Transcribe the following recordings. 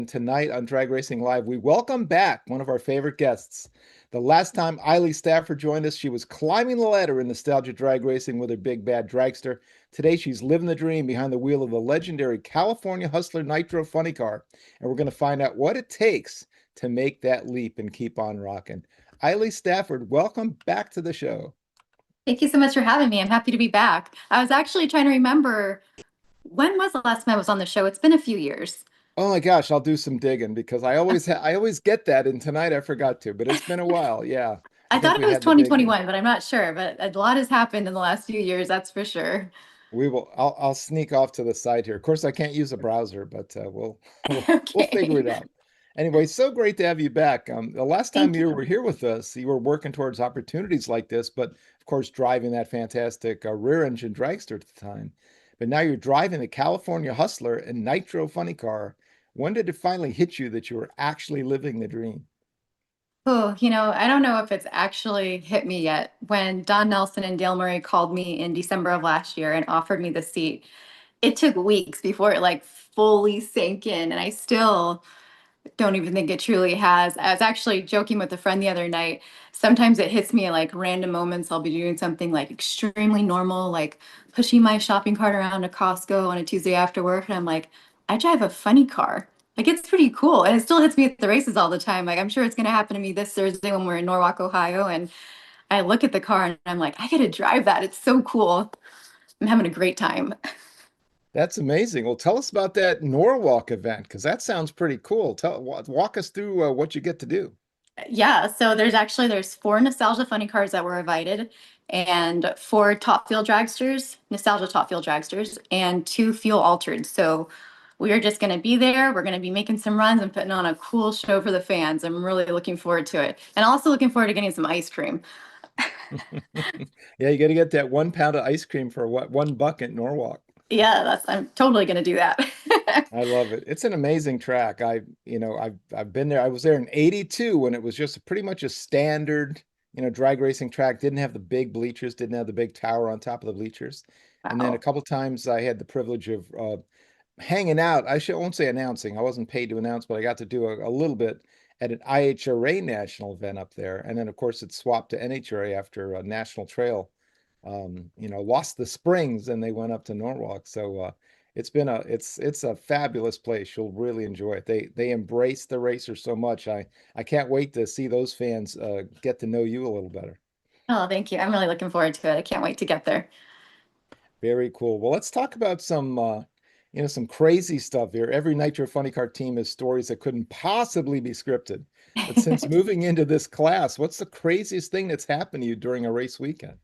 Tonight on Drag Racing Live, we welcome back one of our favorite guests. The last time Eily Stafford joined us, she was climbing the ladder in nostalgia drag racing with her big bad dragster. Today, she's living the dream behind the wheel of the legendary California Hustler Nitro funny car, and we're going to find out what it takes to make that leap and keep on rocking. Eily Stafford, welcome back to the show. Thank you so much for having me. I'm happy to be back. I was actually trying to remember when was the last time I was on the show? It's been a few years. Oh my gosh, I'll do some digging because I always get that, and tonight I forgot to, but it's been a while. Yeah, I I think thought we it was had the big. 2021, but I'm not sure. But a lot has happened in the last few years, that's for sure. We will. I'll sneak off to the side here. Of course, I can't use a browser, but we'll we'll figure it Okay. out. Anyway, so great to have you back. The last time Thank you were you. here with us, you were working towards opportunities like this, but of course, driving that fantastic rear engine dragster at the time. But now you're driving the California Hustler and Nitro funny car. When did it finally hit you that you were actually living the dream? Oh, I don't know if it's actually hit me yet. When Don Nelson and Dale Murray called me in December of last year and offered me the seat, it took weeks before it like fully sank in. And I still don't even think it truly has. I was actually joking with a friend the other night. Sometimes it hits me at like random moments. I'll be doing something like extremely normal, like pushing my shopping cart around to Costco on a Tuesday after work. And I'm like, I drive a funny car. Like it's pretty cool. And it still hits me at the races all the time. Like I'm sure it's going to happen to me this Thursday when we're in Norwalk, Ohio. And I look at the car and I'm like, I got to drive that. It's so cool. I'm having a great time. That's amazing. Well, tell us about that Norwalk event because that sounds pretty cool. Walk us through what you get to do. Yeah, so there's four nostalgia funny cars that were invited, and four top fuel dragsters, nostalgia top fuel dragsters, and two fuel altered. So we are just going to be there. We're going to be making some runs and putting on a cool show for the fans. I'm really looking forward to it, and also looking forward to getting some ice cream. Yeah, you got to get that 1 pound of ice cream for what 1 buck at Norwalk. Yeah, I'm totally going to do that. I love it. It's an amazing track. I've been there. I was there in '82 when it was just pretty much a standard, drag racing track. Didn't have the big bleachers, didn't have the big tower on top of the bleachers. And then a Wow. couple times I had the privilege of hanging out. Won't say announcing. I wasn't paid to announce, but I got to do a little bit at an IHRA national event up there. And then of course it swapped to NHRA after a National Trail lost the springs and they went up to Norwalk. So it's a fabulous place. You'll really enjoy it. They embrace the racers so much. I can't wait to see those fans get to know you a little better. Oh, thank you. I'm really looking forward to it. I can't wait to get there. Very cool. Well, let's talk about some crazy stuff here. Every Nitro Funny Car team has stories that couldn't possibly be scripted. But since moving into this class, what's the craziest thing that's happened to you during a race weekend?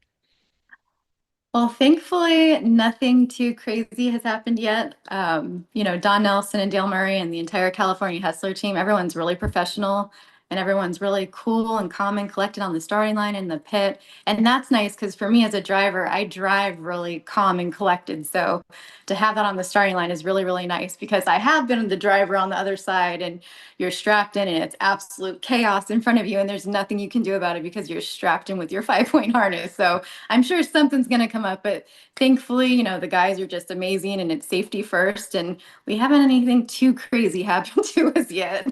Well, thankfully, nothing too crazy has happened yet. Don Nelson and Dale Murray and the entire California Hustler team, everyone's really professional and everyone's really cool and calm and collected on the starting line in the pit. And that's nice because for me as a driver, I drive really calm and collected. So to have that on the starting line is really, really nice because I have been the driver on the other side and you're strapped in and it's absolute chaos in front of you and there's nothing you can do about it because you're strapped in with your 5 point harness. So I'm sure something's going to come up, but thankfully, the guys are just amazing and it's safety first. And we haven't anything too crazy happen to us yet.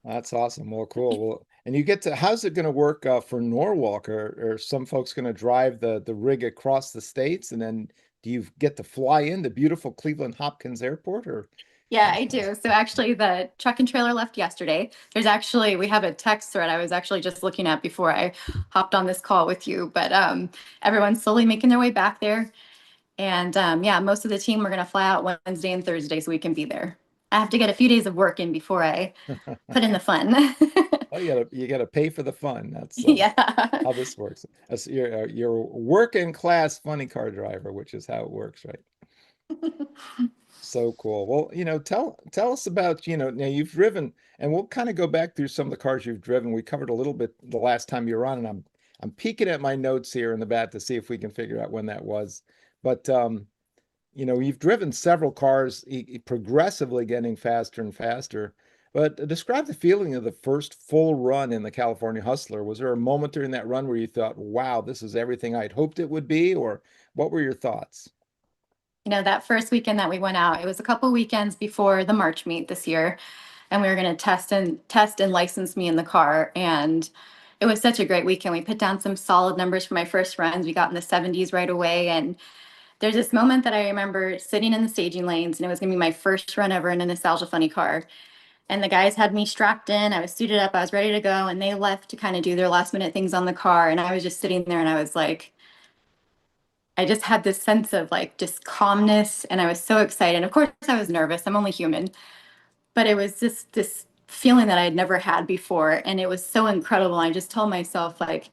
That's awesome. Well, cool. Well, and you get to, how's it going to work for Norwalk? Or some folks going to drive the rig across the states, and then do you get to fly into beautiful Cleveland Hopkins Airport? Or Yeah, I do. So actually, the truck and trailer left yesterday. We have a text thread I was actually just looking at before I hopped on this call with you, but everyone's slowly making their way back there. And yeah, most of the team we're going to fly out Wednesday and Thursday so we can be there. I have to get a few days of work in before I put in the fun. oh, you gotta pay for the fun. That's Yeah. how this works. You're a working class funny car driver, which is how it works, right? So cool. Well, tell us about, now you've driven, and we'll kind of go back through some of the cars you've driven. We covered a little bit the last time you were on, and I'm peeking at my notes here in the back to see if we can figure out when that was. But you've driven several cars, progressively getting faster and faster. But describe the feeling of the first full run in the California Hustler. Was there a moment during that run where you thought, wow, this is everything I'd hoped it would be? Or what were your thoughts? That first weekend that we went out, it was a couple weekends before the March meet this year. and we were going to test and license me in the car. And it was such a great weekend. We put down some solid numbers for my first runs. We got in the 70s right away. And there's this moment that I remember sitting in the staging lanes, and it was going to be my first run ever in a nostalgia funny car. And the guys had me strapped in. I was suited up. I was ready to go. And they left to kind of do their last minute things on the car. And I was just sitting there and I was like, I just had this sense of like just calmness. And I was so excited. And of course, I was nervous. I'm only human. But it was just this feeling that I had never had before. And it was so incredible. I just told myself, like,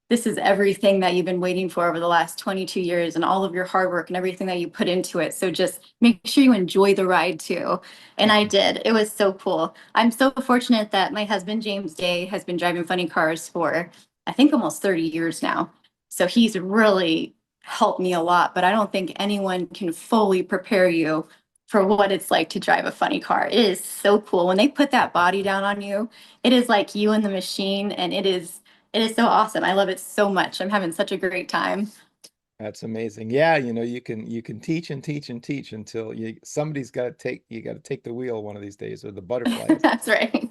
this is everything that you've been waiting for over the last 22 years and all of your hard work and everything that you put into it. So just make sure you enjoy the ride too. And I did. It was so cool. I'm so fortunate that my husband, James Day, has been driving funny cars for, I think, almost 30 years now. So he's really helped me a lot, but I don't think anyone can fully prepare you for what it's like to drive a funny car. It is so cool. When they put that body down on you, it is like you and the machine, and it is so awesome. I love it so much. I'm having such a great time. That's amazing. Yeah, you can teach and teach and teach until somebody's got to take the wheel one of these days, or the butterfly. That's right.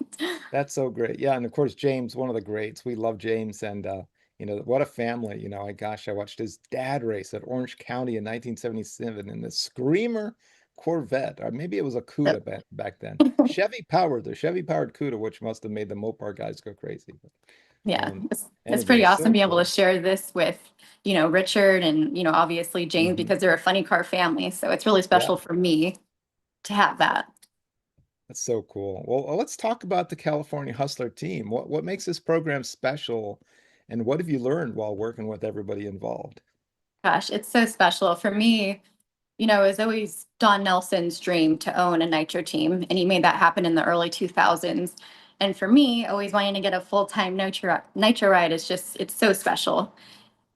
That's so great. Yeah, and of course James, one of the greats. We love James, and what a family. I watched his dad race at Orange County in 1977 in the Screamer Corvette, or maybe it was a So, Cuda back then. The Chevy powered Cuda, which must have made the Mopar guys go crazy. But, yeah, it's anyway, pretty awesome so being able to cool. share this with, Richard and, obviously James, Hmm. because they're a funny car family. So it's really Yeah, special for me to have that. that's so cool. Well, let's talk about the California Hustler team. What makes this program special, and what have you learned while working with everybody involved? Gosh, it's so special for me. It was always Don Nelson's dream to own a Nitro team, and he made that happen in the early 2000s. And for me, always wanting to get a full-time Nitro ride is just, it's so special.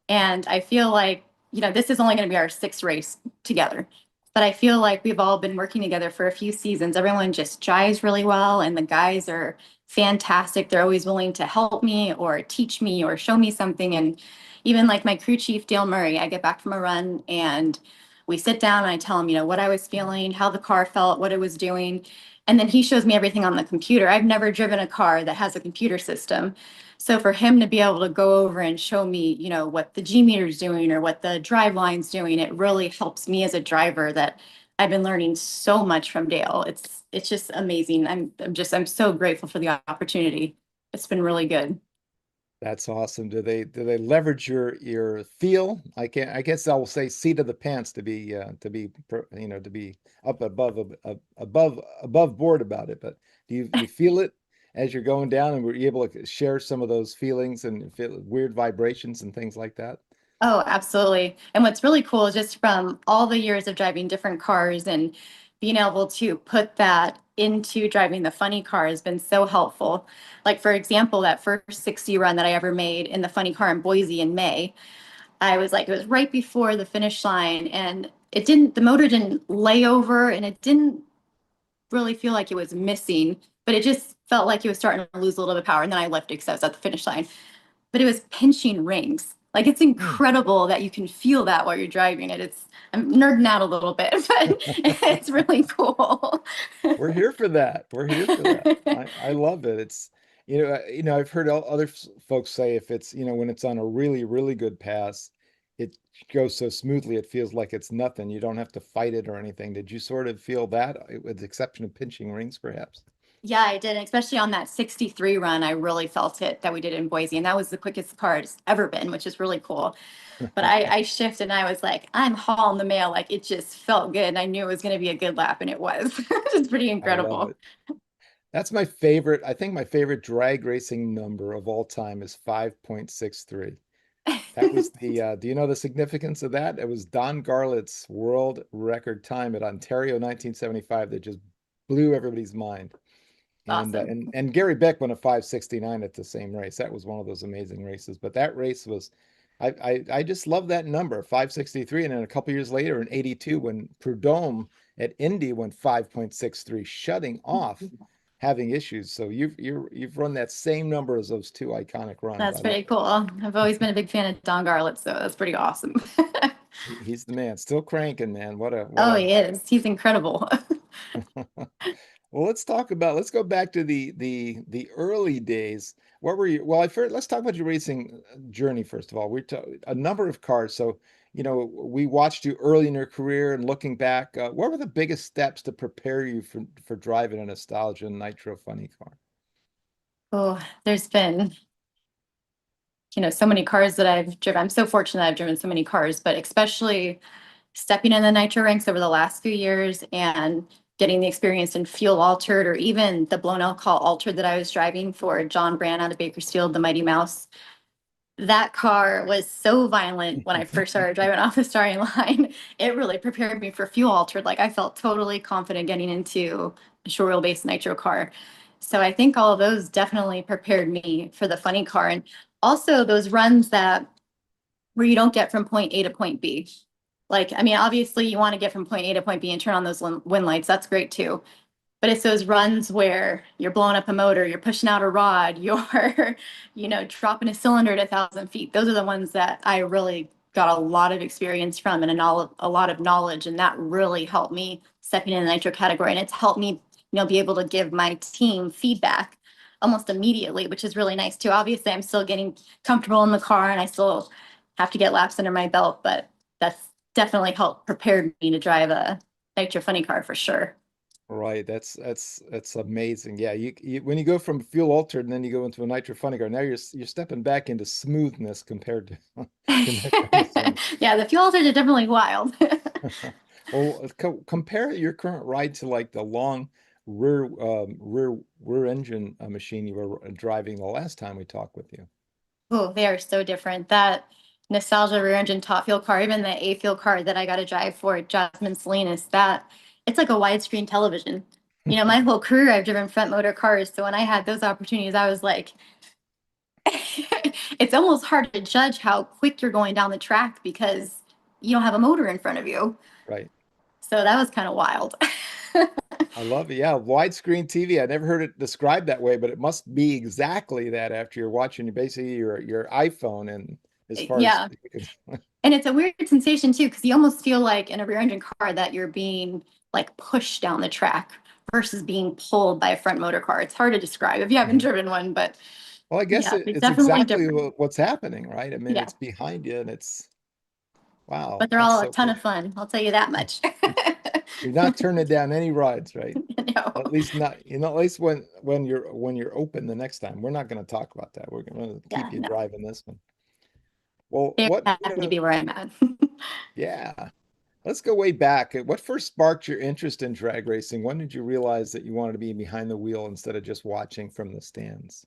And I feel like, this is only going to be our sixth race together. But I feel like we've all been working together for a few seasons. Everyone just jives really well, and the guys are fantastic. They're always willing to help me or teach me or show me something. And even like my crew chief, Dale Murray, I get back from a run and we sit down and I tell him, what I was feeling, how the car felt, what it was doing. And then he shows me everything on the computer. I've never driven a car that has a computer system. So for him to be able to go over and show me, what the G meter is doing or what the drive line's doing, it really helps me as a driver that I've been learning so much from Dale. It's just amazing. I'm so grateful for the opportunity. It's been really good. That's awesome. Do they leverage your feel? I guess I will say seat of the pants to be up above board about it. But do you feel it as you're going down, and were you able to share some of those feelings and feel weird vibrations and things like that? Oh, absolutely. And what's really cool is just from all the years of driving different cars and being able to put that into driving the funny car has been so helpful. Like, for example, that first 60 run that I ever made in the funny car in Boise in May, it was right before the finish line, and the motor didn't lay over and it didn't really feel like it was missing, but it just felt like it was starting to lose a little bit of power. And then I lifted because I was at the finish line, but it was pinching rings. Like, it's Hmm. incredible that you can feel that while you're driving it. I'm nerding out a little bit, but it's really cool. We're here for that. We're here for that. I love it. It's I've heard other folks say if it's when it's on a really really good pass, it goes so smoothly it feels like it's nothing. You don't have to fight it or anything. Did you sort of feel that, with the exception of pinching rings, perhaps? Yeah, I did. And especially on that 63 run, I really felt it that we did in Boise. And that was the quickest car it's ever been, which is really cool. But I shifted and I was like, I'm hauling the mail. Like, it just felt good. And I knew it was going to be a good lap, and it was. It's pretty I love incredible. it. That's my favorite. I think my favorite drag racing number of all time is 5.63. That was do you know the significance of that? It was Don Garlett's world record time at Ontario 1975 that just blew everybody's mind. And Awesome. Gary Beck won a 569 at the same race. That was one of those amazing races. But that race was, I just love that number, 563. And then a couple years later in 82, when Prudhomme at Indy went 5.63, shutting off, having issues. So you've run that same number as those two iconic runs. That's I love pretty cool. I've always been a big fan of Don Garlits, so that's pretty awesome. He's the man, still cranking, man. What Oh, a he is. He's incredible. Well, let's go back to the early days. What were you, well, I first, let's talk about your racing journey first of all. A number of cars. So, we watched you early in your career and looking back, what were the biggest steps to prepare you for driving a nostalgia nitro funny car? Oh, there's been, so many cars that I've driven. I'm so fortunate that I've driven so many cars, but especially stepping in the nitro ranks over the last few years and getting the experience in fuel altered or even the blown alcohol altered that I was driving for John Brand out of Bakersfield, the Mighty Mouse. That car was so violent when I first started driving off the starting line. It really prepared me for fuel altered. Like I felt totally confident getting into a short wheelbase nitro car. So I think all of those definitely prepared me for the funny car. And also those runs that where you don't get from point A to point B. Like, I mean, obviously you want to get from point A to point B and turn on those wind lights. That's great too. But it's those runs where you're blowing up a motor, you're pushing out a rod, you're, dropping a cylinder at 1,000 feet. Those are the ones that I really got a lot of experience from and a lot of knowledge. And that really helped me stepping in the nitro category. And it's helped me, be able to give my team feedback almost immediately, which is really nice too. Obviously, I'm still getting comfortable in the car and I still have to get laps under my belt, but that's definitely helped prepare me to drive a nitro funny car for sure. Right, that's amazing. Yeah, when you go from fuel altered and then you go into a nitro funny car, now you're stepping back into smoothness compared to to nitro racing. Yeah, the fuels are definitely wild. Well, compare your current ride to like the long rear engine machine you were driving the last time we talked with you. Oh, they are so different. That nostalgia rear engine top fuel car, even the A fuel car that I got to drive for Jasmine Salinas, that it's like a widescreen television. My whole career I've driven front motor cars. So when I had those opportunities, I was like, it's almost hard to judge how quick you're going down the track because you don't have a motor in front of you. Right. So that was kind of wild. I love it. Yeah, widescreen TV. I never heard it described that way, but it must be exactly that after you're watching basically your iPhone and as far as Yeah. you can. And it's a weird sensation too, because you almost feel like in a rear engine car that you're being like pushed down the track versus being pulled by a front motor car. It's hard to describe if you haven't Mhm. driven one, but Well, I guess yeah, it's it's definitely exactly different. what's happening, right? I mean, Yeah. it's behind you and wow, But they're that's all a so ton cool. of fun. I'll tell you that much. You're not turning down any rides, right? At No. least not, at least when you're open the next time. We're not going to talk about that. We're going to keep Yeah, you no. driving this one. Well, They're happy to be where I'm at. yeah. Let's go way back. What first sparked your interest in drag racing? When did you realize that you wanted to be behind the wheel instead of just watching from the stands?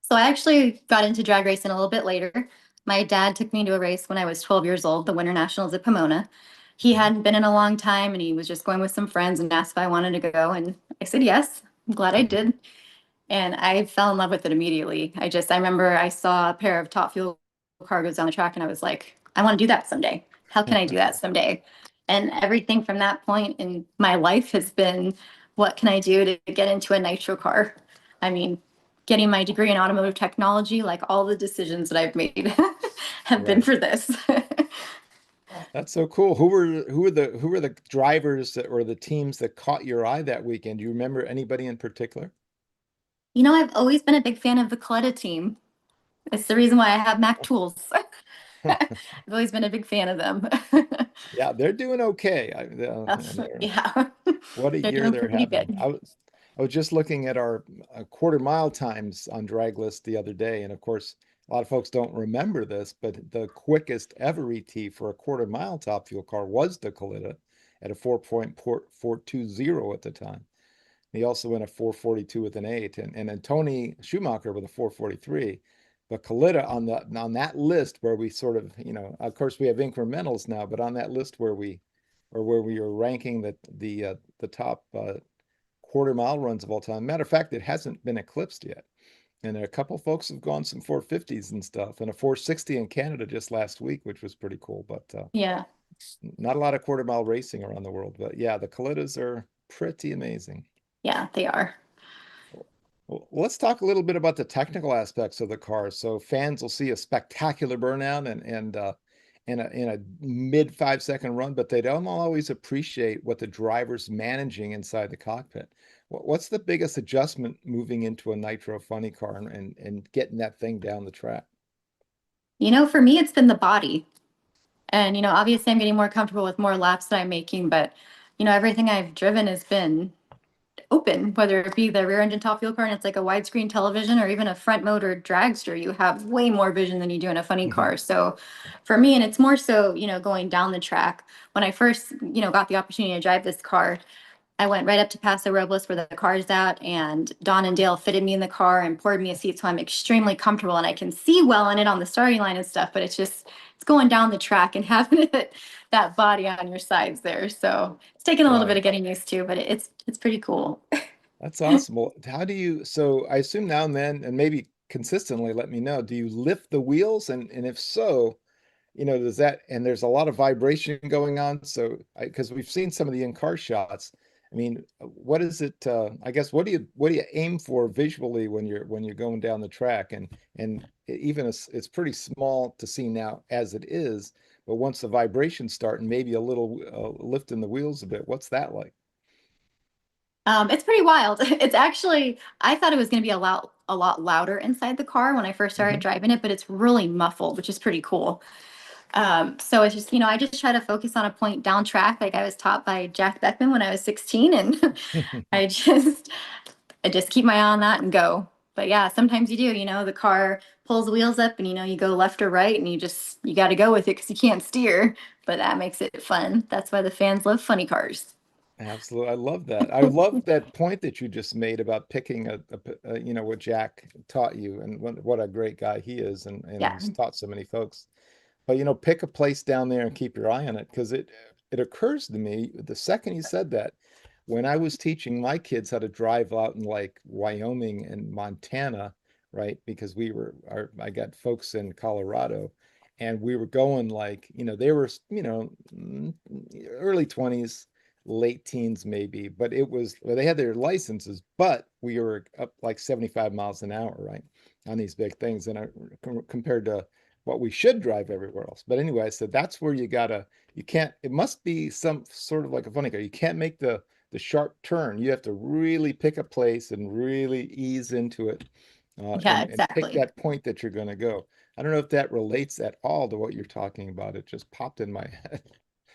So I actually got into drag racing a little bit later. My dad took me to a race when I was 12 years old, the Winter Nationals at Pomona. He Mhm. hadn't been in a long time and he was just going with some friends and asked if I wanted to go. And I said yes. I'm glad I did. And I fell in love with it immediately. I remember I saw a pair of top fuel cargos on the track and I was like, I want to do that someday. How can I do that someday? And everything from that point in my life has been, what can I do to get into a nitro car? I mean, getting my degree in automotive technology, like all the decisions that I've made have been Right. for this. That's so cool. Who were the drivers that or the teams that caught your eye that weekend? Do you remember anybody in particular? I've always been a big fan of the Coletta team. It's the reason why I have Mac tools. I've always been a big fan of them. Yeah, they're doing okay. Yeah, What a they're year doing they're pretty having. good. I was just looking at our quarter mile times on drag list the other day, and of course, a lot of folks don't remember this, but the quickest ever ET for a quarter mile top fuel car was the Coletta at a 4.420 at the time. He also went a 442 with an 8, and then Tony Schumacher with a 443. But Coletta on that list where we sort of, of course we have incrementals now, but on that list where we are ranking the top quarter mile runs of all time. Matter of fact, it hasn't been eclipsed yet. And a couple folks have gone some 450s and stuff, and a 460 in Canada just last week, which was pretty cool. But Yeah, not a lot of quarter mile racing around the world. But yeah, the Colettas are pretty amazing. yeah, they are. Well, let's talk a little bit about the technical aspects of the car. So fans will see a spectacular burnout and a mid 5 second run, but they don't always appreciate what the driver's managing inside the cockpit. What's the biggest adjustment moving into a Nitro funny car and getting that thing down the track? For me, it's been the body. And, obviously I'm getting more comfortable with more laps that I'm making, but, everything I've driven has been open, whether it be the rear engine top fuel car and it's like a widescreen television or even a front motor dragster, you have way more vision than you do in a funny car. So for me, and it's more so, going down the track, when I first, got the opportunity to drive this car, I went right up to Paso Robles where the car's at, and Don and Dale fitted me in the car and poured me a seat, so I'm extremely comfortable and I can see well in it on the starting line and stuff. But it's going down the track and having that body on your sides there. So it's taken a little bit Right. of getting used to, but it's pretty cool. That's awesome. Well, how do you, so I assume now and then, and maybe consistently, let me know, do you lift the wheels? And if so, does that, and there's a lot of vibration going on. So, because we've seen some of the in-car shots. I mean, what is it? I guess what do you aim for visually when you're going down the track? And even it's pretty small to see now as it is, but once the vibrations start and maybe a little lift in the wheels a bit, what's that like? It's pretty wild. It's actually, I thought it was going to be a lot louder inside the car when I first started Hmm. driving it, but it's really muffled, which is pretty cool. So it's just, I just try to focus on a point down track, like I was taught by Jack Beckman when I was 16, and I just, I just keep my eye on that and go. But yeah, sometimes you do, the car pulls the wheels up and you go left or right and you got to go with it because you can't steer, but that makes it fun. That's why the fans love funny cars. Absolutely. I love that. I love that point that you just made about picking what Jack taught you and what a great guy he is. And Yeah. he's taught so many folks. But, pick a place down there and keep your eye on it because it occurs to me the second you said that, when I was teaching my kids how to drive out in like Wyoming and Montana, right? Because I got folks in Colorado and we were going like, they were, early 20s, late teens maybe, but well, they had their licenses, but we were up like 75 miles an hour, right? On these big things. And compared to what we should drive everywhere else. But anyway, I said that's where you can't, it must be some sort of like a funny car. You can't make the sharp turn. You have to really pick a place and really ease into it, Yeah, and pick exactly. that point that you're going to go. I don't know if that relates at all to what you're talking about. It just popped in my head.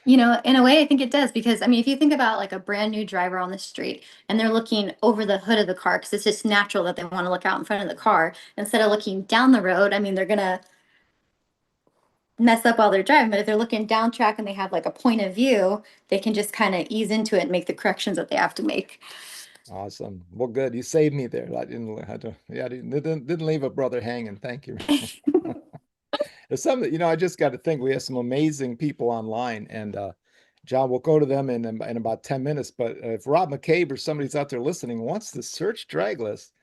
In a way, I think it does because I mean, if you think about like a brand new driver on the street and they're looking over the hood of the car because it's just natural that they want to look out in front of the car instead of looking down the road. I mean, they're gonna mess up while they're driving, but if they're looking down track and they have like a point of view, they can just kind of ease into it and make the corrections that they have to make. Awesome. Well, good. You saved me there. I didn't leave a brother hanging. Thank you. There's some, I just got to think we have some amazing people online, and John, we'll go to them in about 10 minutes. But if Rob McCabe or somebody's out there listening wants to search drag list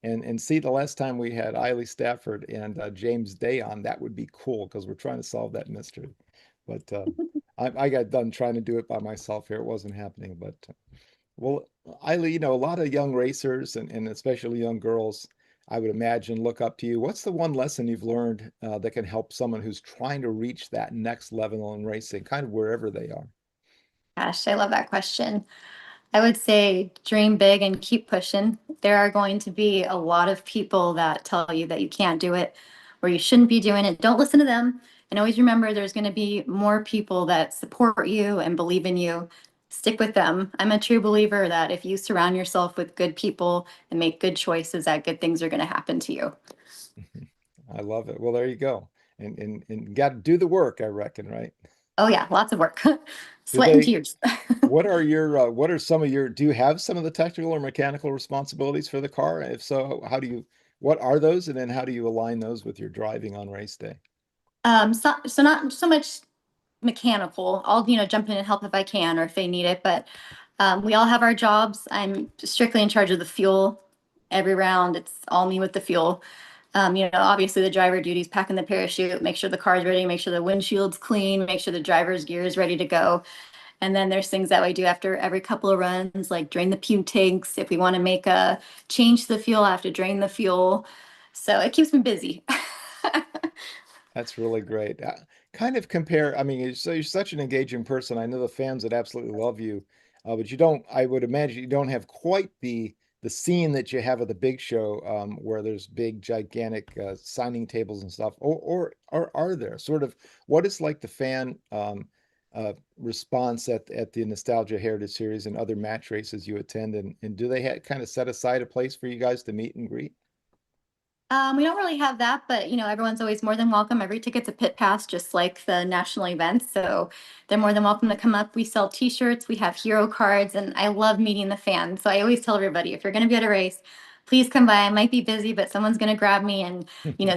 and see the last time we had Eily Stafford and James Day on, that would be cool because we're trying to solve that mystery. But I got done trying to do it by myself here. It wasn't happening. But well, Eily, a lot of young racers and especially young girls, I would imagine, look up to you. What's the one lesson you've learned that can help someone who's trying to reach that next level in racing, kind of wherever they are? Gosh, I love that question. I would say dream big and keep pushing. There are going to be a lot of people that tell you that you can't do it or you shouldn't be doing it. Don't listen to them. And always remember there's going to be more people that support you and believe in you. Stick with them. I'm a true believer that if you surround yourself with good people and make good choices, that good things are going to happen to you. I love it. Well, there you go. And got to do the work, I reckon, right? Oh, yeah, lots of work, Do sweat and they, tears. what are some of your, do you have some of the technical or mechanical responsibilities for the car? If so, what are those? And then how do you align those with your driving on race day? So not so much mechanical. I'll, jump in and help if I can or if they need it. But we all have our jobs. I'm strictly in charge of the fuel every round. It's all me with the fuel. Obviously the driver duties, packing the parachute, make sure the car's ready, make sure the windshield's clean, make sure the driver's gear is ready to go. And then there's things that we do after every couple of runs, like drain the fuel tanks. If we want to make a change to the fuel, I have to drain the fuel. So it keeps me busy. That's really great. Kind of compare, I mean, you're such an engaging person. I know the fans would absolutely love you. But you don't, I would imagine you don't have quite the scene that you have at the big show, where there's big, gigantic signing tables and stuff. Or are there sort of what is like the fan response at the Nostalgia Heritage Series and other match races you attend, and do they kind of set aside a place for you guys to meet and greet? We don't really have that, but everyone's always more than welcome. Every ticket's a pit pass, just like the national events. So they're more than welcome to come up. We sell t-shirts, we have hero cards, and I love meeting the fans. So I always tell everybody, if you're going to be at a race, please come by. I might be busy, but someone's going to grab me and,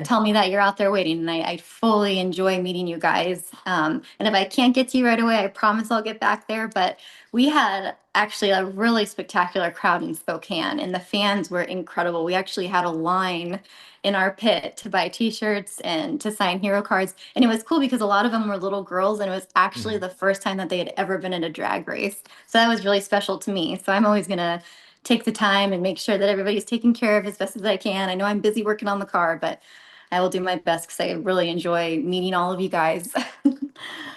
tell me that you're out there waiting. And I fully enjoy meeting you guys. And if I can't get to you right away, I promise I'll get back there. But we had actually a really spectacular crowd in Spokane, and the fans were incredible. We actually had a line in our pit to buy t-shirts and to sign hero cards. And it was cool because a lot of them were little girls, and it was actually Mhm. the first time that they had ever been in a drag race. So that was really special to me. So I'm always going to take the time and make sure that everybody's taken care of as best as I can. I know I'm busy working on the car, but I will do my best because I really enjoy meeting all of you guys.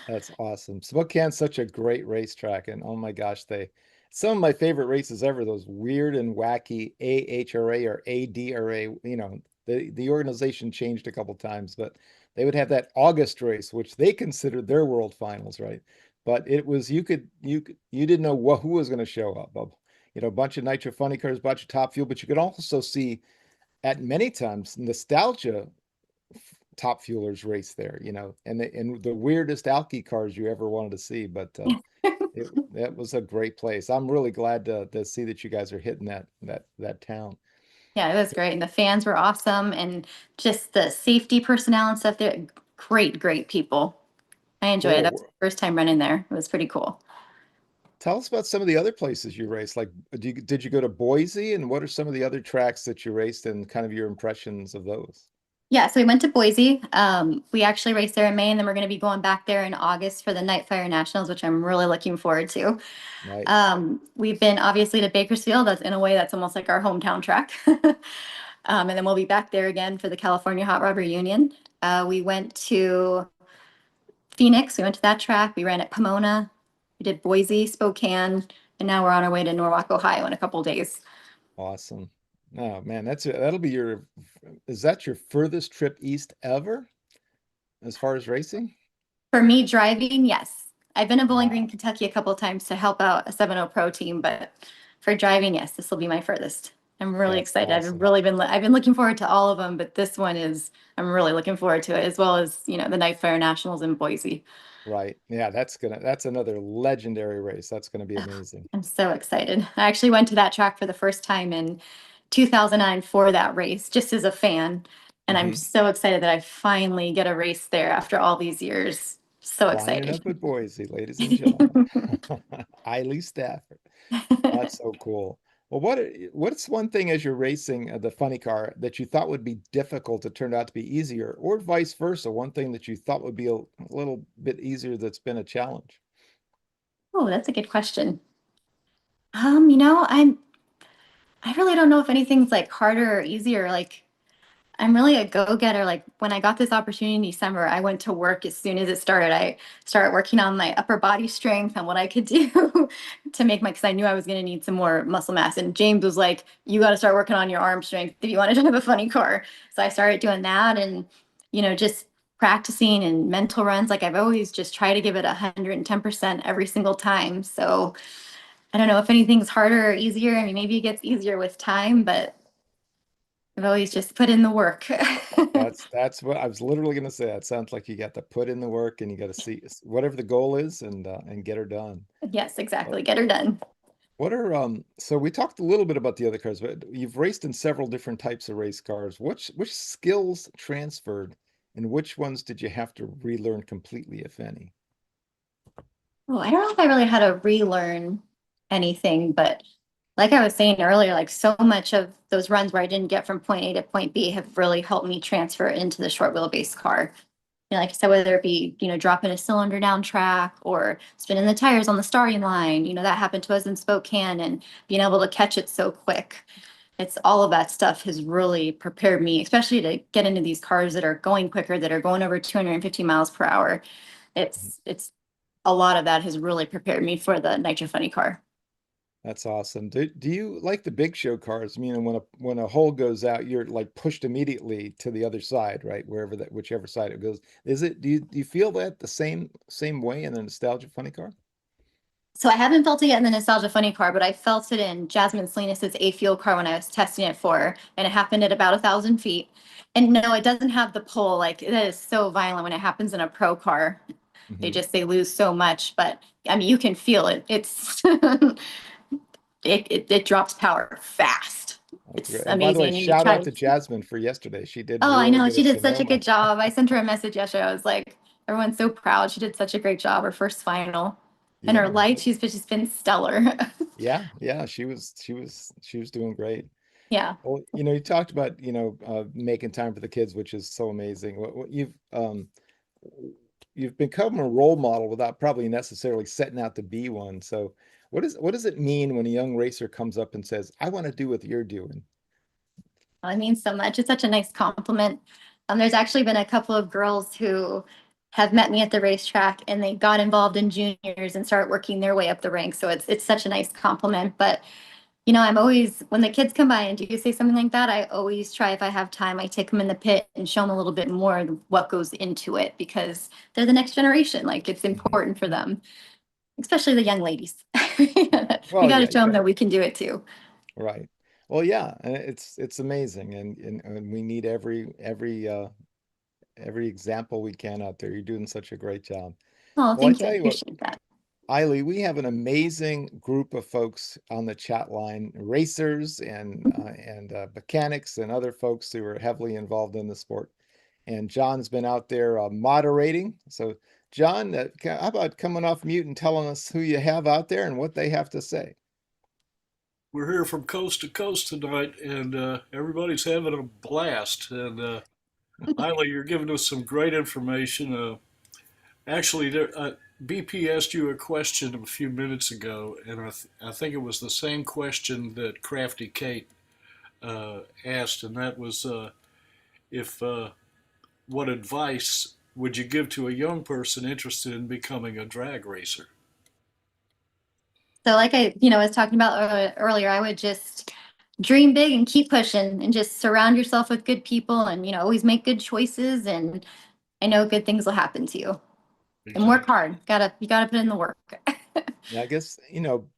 That's awesome. Spokane's such a great racetrack, and oh my gosh, they some of my favorite races ever, those weird and wacky AHRA or ADRA, the organization changed a couple times, but they would have that August race, which they considered their world finals, right? But it was you didn't know who was going to show up. A bunch of Nitro funny cars, a bunch of Top Fuel, but you could also see at many times nostalgia top fuelers race there, and the weirdest alky cars you ever wanted to see. But that was a great place. I'm really glad to see that you guys are hitting that town. Yeah, it was great. And the fans were awesome. And just the safety personnel and stuff, they're great, great people. I enjoyed it. That was Cool. my first time running there. It was pretty cool. Tell us about some of the other places you raced. Like, did you go to Boise, and what are some of the other tracks that you raced, and kind of your impressions of those? Yeah, so we went to Boise. We actually raced there in May, and then we're going to be going back there in August for the Night Fire Nationals, which I'm really looking forward to. Nice. We've been obviously to Bakersfield. That's in a way that's almost like our hometown track. And then we'll be back there again for the California Hot Rod Reunion. We went to Phoenix. We went to that track. We ran at Pomona. We did Boise, Spokane, and now we're on our way to Norwalk, Ohio in a couple days. Awesome. Oh man, that'll be is that your furthest trip east ever as far as racing? For me, driving, yes. I've been to Bowling Green, Wow, Kentucky a couple of times to help out a 7-0 pro team, but for driving, yes, this will be my furthest. I'm really that's excited. awesome. I've been looking forward to all of them, but this one is I'm really looking forward to it, as well as, the Night Fire Nationals in Boise. Right. Yeah, that's another legendary race. That's gonna be amazing. I'm so excited. I actually went to that track for the first time in 2009 for that race, just as a fan. And I'm Hmm. so excited that I finally get a race there after all these years. So Lining excited. up at Boise, ladies and gentlemen. Eily Stafford. That's so cool. Well, what's one thing as you're racing the funny car that you thought would be difficult that turned out to be easier, or vice versa? One thing that you thought would be a little bit easier that's been a challenge. Oh, that's a good question. I really don't know if anything's like harder or easier. Like I'm really a go-getter. Like when I got this opportunity in December, I went to work as soon as it started. I started working on my upper body strength and what I could do to make because I knew I was going to need some more muscle mass. And James was like, "You got to start working on your arm strength if you want to drive a funny car." So I started doing that, and just practicing and mental runs. Like I've always just tried to give it 110% every single time. So I don't know if anything's harder or easier. I mean, maybe it gets easier with time, but I've always just put in the work. That's what I was literally going to say. It sounds like you got to put in the work and you got to see whatever the goal is and get her done. Yes, What exactly. Get her done. what are so we talked a little bit about the other cars, but you've raced in several different types of race cars. Which skills transferred and which ones did you have to relearn completely, if any? Oh, I don't know if I really had to relearn anything, but like I was saying earlier, like so much of those runs where I didn't get from point A to point B have really helped me transfer into the short wheelbase car. Like I said, whether it be, dropping a cylinder down track or spinning the tires on the starting line, that happened to us in Spokane and being able to catch it so quick. It's all of that stuff has really prepared me, especially to get into these cars that are going quicker, that are going over 250 miles per hour. It's a lot of that has really prepared me for the Nitro Funny car. That's awesome. Do you like the big show cars? I mean, when a hole goes out, you're like pushed immediately to the other side, right? Wherever that whichever side it goes. Is it do you feel that the same way in the nostalgia funny car? So I haven't felt it yet in the Nostalgia Funny car, but I felt it in Jasmine Salinas' A Fuel car when I was testing it for her, and it happened at about 1,000 feet. And no, it doesn't have the pull. Like it is so violent when it happens in a pro car. Hmm. They lose so much, but I mean you can feel it. It's it drops power fast. That's It's great. And by the way, amazing. And you shout try out to to Jasmine for yesterday. She did Oh, I really know. good She at did such a Sonoma. good job. I sent her a message yesterday. I was like, everyone's so proud. She did such a great job, her first final. And her Yeah. light, she's been stellar. Yeah, she was doing great. Yeah. Well, you talked about, making time for the kids, which is so amazing. What you've become a role model without probably necessarily setting out to be one. So what does it mean when a young racer comes up and says, "I want to do what you're doing"? Well, it means so much. It's such a nice compliment. There's actually been a couple of girls who have met me at the racetrack and they got involved in juniors and start working their way up the ranks. So it's such a nice compliment. But I'm always when the kids come by and do you say something like that, I always try if I have time, I take them in the pit and show them a little bit more of what goes into it because they're the next generation. Like it's Mhm. important for them, especially the young ladies. We Well, got to yeah, show them that we can do it too. right. Well, yeah, and it's amazing, and we need every example we can out there. You're doing such a great job. Oh, Well, I thank you. I tell you what, appreciate that. Eily, we have an amazing group of folks on the chat line, racers and mechanics and other folks who are heavily involved in the sport. And John's been out there moderating. So, John, how about coming off mute and telling us who you have out there and what they have to say? We're here from coast to coast tonight, and everybody's having a blast. And Isla, you're giving us some great information. Actually, BP asked you a question a few minutes ago, and I think it was the same question that Crafty Kate asked, and that was if what advice would you give to a young person interested in becoming a drag racer? So, like I was talking about earlier, I would just dream big and keep pushing and just surround yourself with good people and, always make good choices. And I know good things will happen to you and work Exactly. hard. You gotta put in the work. Yeah, I guess,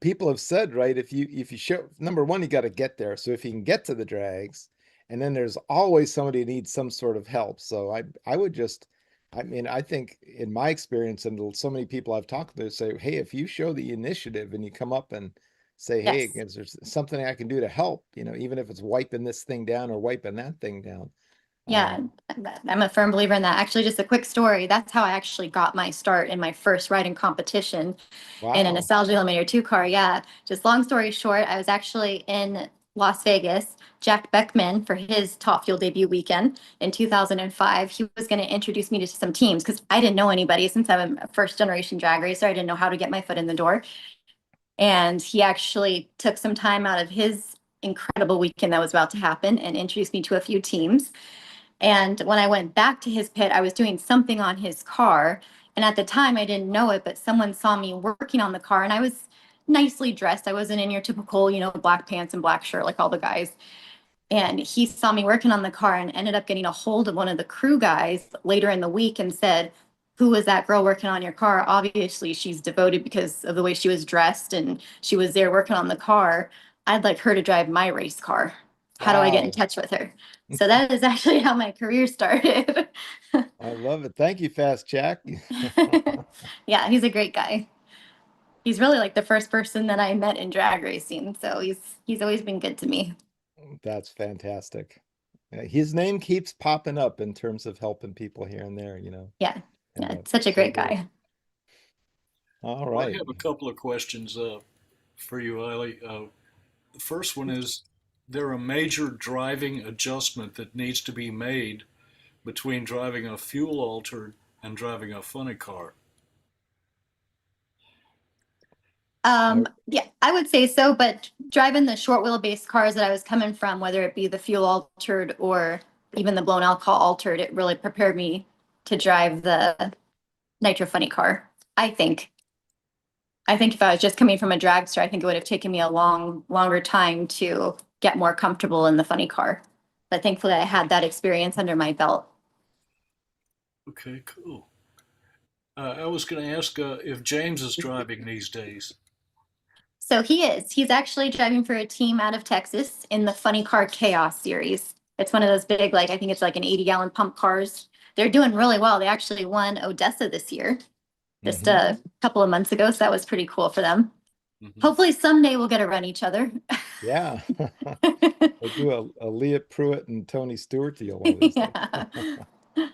people have said, right, if you show number one, you got to get there. So if you can get to the drags, and then there's always somebody who needs some sort of help. So I would just I mean, I think in my experience and so many people I've talked to say, hey, if you show the initiative and you come up and say, hey, Yes. is there something I can do to help, even if it's wiping this thing down or wiping that thing down. Yeah, Um, I'm a firm believer in that. Actually, just a quick story. That's how I actually got my start in my first riding competition in a wow. Nostalgia Eliminator 2 car. Yeah, just long story short, I was actually in Las Vegas. Jack Beckman, for his Top Fuel debut weekend in 2005, he was going to introduce me to some teams because I didn't know anybody since I'm a first generation drag racer. I didn't know how to get my foot in the door. And he actually took some time out of his incredible weekend that was about to happen and introduced me to a few teams. And when I went back to his pit, I was doing something on his car. And at the time, I didn't know it, but someone saw me working on the car and I was nicely dressed. I wasn't in your typical, black pants and black shirt like all the guys. And he saw me working on the car and ended up getting a hold of one of the crew guys later in the week and said, who was that girl working on your car? Obviously, she's devoted because of the way she was dressed and she was there working on the car. I'd like her to drive my race car. How do I get in Wow. touch with her? So that is actually how my career started. I love it. Thank you, Fast Jack. Yeah, he's a great guy. He's really like the first person that I met in drag racing. So he's always been good to me. That's fantastic. His name keeps popping up in terms of helping people here and there, Yeah. and Yeah, such a so great great. guy. All Well, I right. have a couple of questions for you, Eily. The first one is there a major driving adjustment that needs to be made between driving a fuel altered and driving a funny car? Uh, Yeah, I would say so, but driving the short wheelbase cars that I was coming from, whether it be the fuel altered or even the blown alcohol altered, it really prepared me to drive the Nitro Funny car, I think. I think if I was just coming from a dragster, I think it would have taken me a longer time to get more comfortable in the funny car. But thankfully, I had that experience under my belt. Okay, cool. I was going to ask if James is driving these days. So he is. He's actually driving for a team out of Texas in the Funny Car Chaos series. It's one of those big, like, I think it's like an 80-gallon pump cars. They're doing really well. They actually won Odessa this year, just Mhm. a couple of months ago. So that was pretty cool for them. Mhm. Hopefully someday we'll get to run each other. Yeah. We'll do a Leah Pruitt and Tony Stewart deal one of these days. Yeah.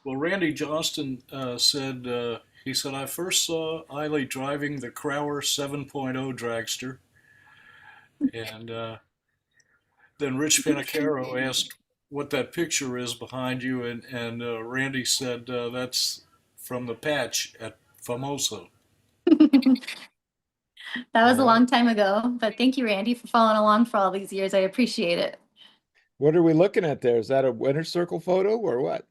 Well, Randy Johnston said, he said, I first saw Eily driving the Crower 7.0 dragster. And then Rich Pinacaro asked what that picture is behind you. And Randy said, that's from the patch at Famoso. That All was a right. long time ago, but thank you, Randy, for following along for all these years. I appreciate it. What are we looking at there? Is that a winner circle photo or what?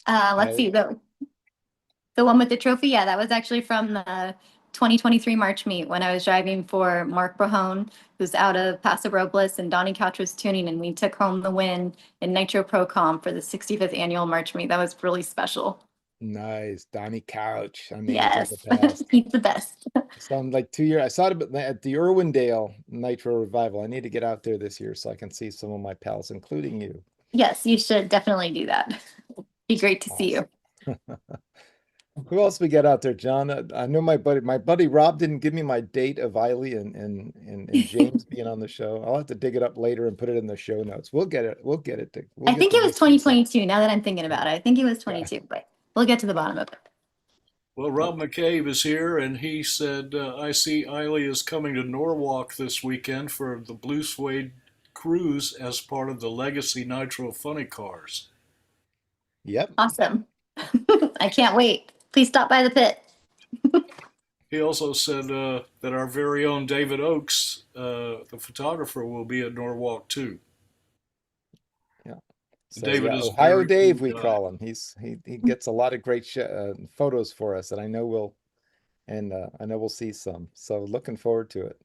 Let's see, the one with the trophy. Yeah, that was actually from the 2023 March meet when I was driving for Mark Brahone, who's out of Paso Robles, and Donnie Couch was tuning, and we took home the win in Nitro Pro Com for the 65th annual March meet. That was really special. Nice. Donnie Couch. Names of Yes, the past. he's the best. So I'm like 2 years. I saw it at the Irwindale Nitro Revival. I need to get out there this year so I can see some of my pals, including you. Yes, you should definitely do that. Be great to see you. Awesome. Who else we get out there, John? I know my buddy Rob didn't give me my date of Eily and James being on the show. I'll have to dig it up later and put it in the show notes. We'll get it. We'll get it. We'll I get think to it was meet them soon. 2022. Now that I'm thinking about it, I think it was Yeah. 22, but we'll get to the bottom of it. Well, Rob McCabe is here, and he said, I see Eily is coming to Norwalk this weekend for the Blue Suede Cruise as part of the Legacy Nitro Funny Cars. Yep. Awesome. I can't wait. Please stop by the pit. He also said that our very own David Oakes, the photographer, will be at Norwalk too. Yeah. So David yeah, is a Ohio very Dave, cool we guy. call him. He gets a lot of great photos for us, and I know we'll see some. So looking forward to it.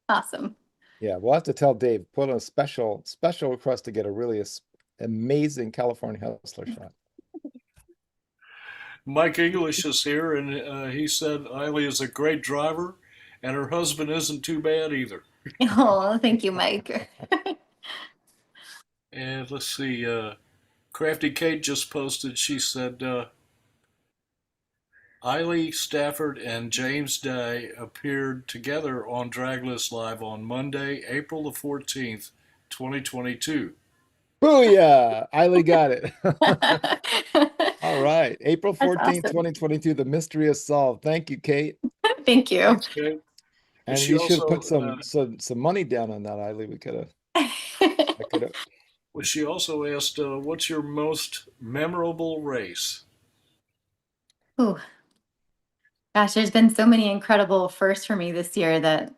Awesome. Yeah, we'll have to tell Dave, put on a special request to get a really amazing California hustler shot. Mike English is here, and he said Eily is a great driver, and her husband isn't too bad either. Oh, thank you, Mike. And let's see, Crafty Kate just posted. She said Eily Stafford and James Day appeared together on Dragless Live on Monday, April the 14th, 2022. Booyah! Eily got it. All right. April That's 14th, awesome. 2022. The mystery is solved. Thank you, Kate. Thank you. Thanks, Kate. And And she you should have also, put some money down on that, Eily. I could have. well, she also asked, "What's your most memorable race?" Ooh, gosh, there's been so many incredible firsts for me this year that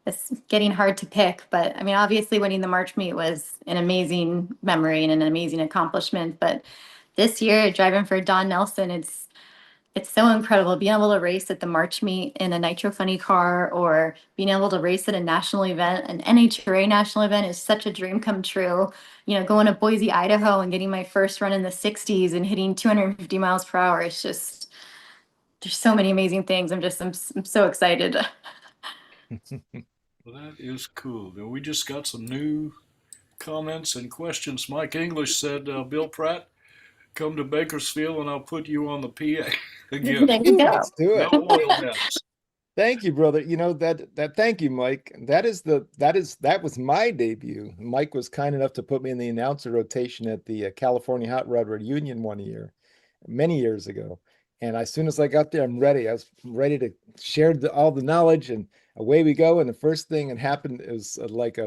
it's getting hard to pick. But I mean, obviously, winning the March meet was an amazing memory and an amazing accomplishment. But this year, driving for Don Nelson, it's so incredible being able to race at the March meet in a Nitro Funny car or being able to race at a national event. An NHRA national event is such a dream come true. You know, going to Boise, Idaho and getting my first run in the 60s and hitting 250 miles per hour. It's just, there's so many amazing things. I'm so excited. Well, that is cool. Now, we just got some new comments and questions. Mike English said, "Bill Pratt, come to Bakersfield and I'll put you on the PA again. There you Ooh, go. let's do No it. oil downs." Thank you, brother. You know thank you, Mike. That was my debut. Mike was kind enough to put me in the announcer rotation at the California Hot Rod Reunion one year, many years ago. And as soon as I got there, I'm ready. I was ready to share all the knowledge, and away we go. And the first thing that happened is like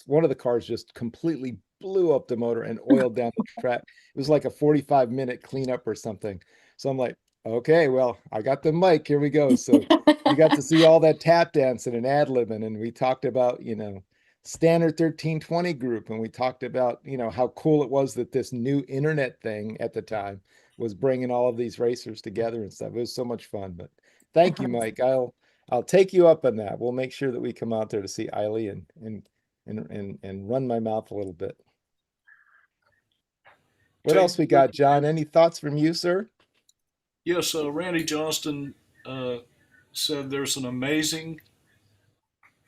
one of the cars just completely blew up the motor and oiled down the track. It was like a 45-minute cleanup or something. So I'm like, okay, well, I got the mic. Here we go. So you got to see all that tap dancing and ad libbing, and we talked about, standard 1320 group, and we talked about, how cool it was that this new internet thing at the time was bringing all of these racers together and stuff. It was so much fun. But Thank you, Mike. I'll take you up on that. We'll make sure that we come out there to see Eily and run my mouth a little bit. What Take else we got, John? Any thoughts from you, sir? Yes, Randy Johnston said there's an amazing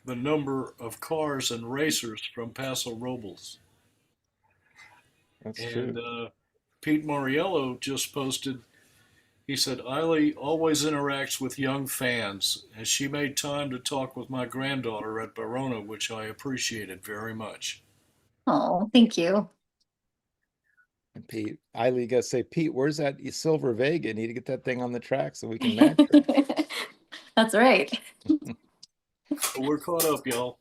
the number of cars and racers from Paso Robles. That's And true. Pete Moriello just posted, he said, Eily always interacts with young fans, and she made time to talk with my granddaughter at Barona, which I appreciated very much. Oh, thank you. And Pete, Eily, you gotta say, Pete, where's that silver Vega? Need to get that thing on the track so we can match her. That's right. But we're caught up, y'all.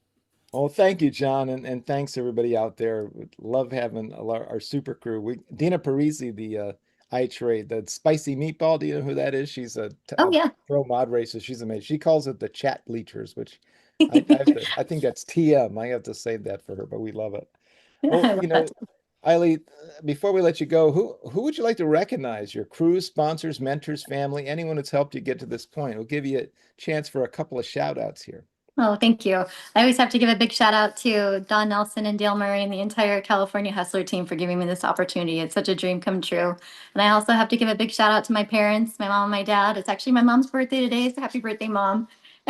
Oh, thank you, John, and thanks everybody out there. We love having our super crew. Dina Parisi, the iTrade, the spicy meatball. Do you know who that is? She's Oh, a yeah. pro mod racer. She's amazing. She calls it the chat bleachers, which I think that's TM. I have to save that for her, but we love it. Well, I love that. Eily, before we let you go, who would you like to recognize? Your crew, sponsors, mentors, family, anyone that's helped you get to this point. We'll give you a chance for a couple of shout outs here. Oh, thank you. I always have to give a big shout out to Don Nelson and Dale Murray and the entire California Hustler team for giving me this opportunity. It's such a dream come true. And I also have to give a big shout out to my parents, my mom and my dad. It's actually my mom's birthday today, so happy birthday, Mom.